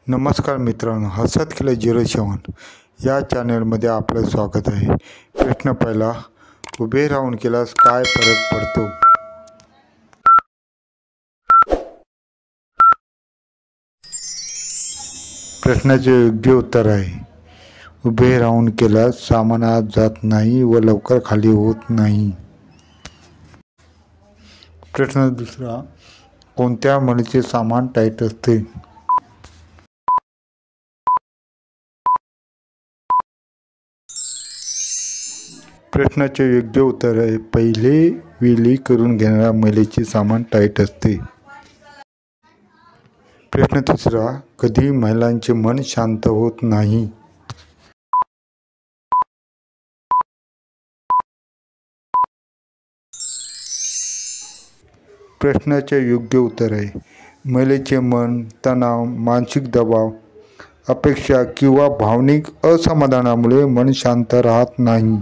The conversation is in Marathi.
नमस्कार मित्रांनो, हसत खेळत 07 या चॅनलमध्ये आपलं स्वागत आहे। प्रश्न पहिला, उभे राहून केल्यास काय फरक पडतो? प्रश्नाचे योग्य उत्तर आहे, उभे राहून केल्यास सामान आत जात नाही व लवकर खाली होत नाही। प्रश्न दुसरा, कोणत्या मळीचे सामान टाईट असते? प्रश्नाचे योग्य उत्तर आहे, पहिले विली करून घेणाऱ्या महिलेचे सामान टाईट असते। प्रश्न तिसरा, कधी महिलांचे मन शांत होत नाही? प्रश्नाचे योग्य उत्तर आहे, महिलेचे मन तणाव, मानसिक दबाव, अपेक्षा किंवा भावनिक असमाधानामुळे मन शांत राहत नाही।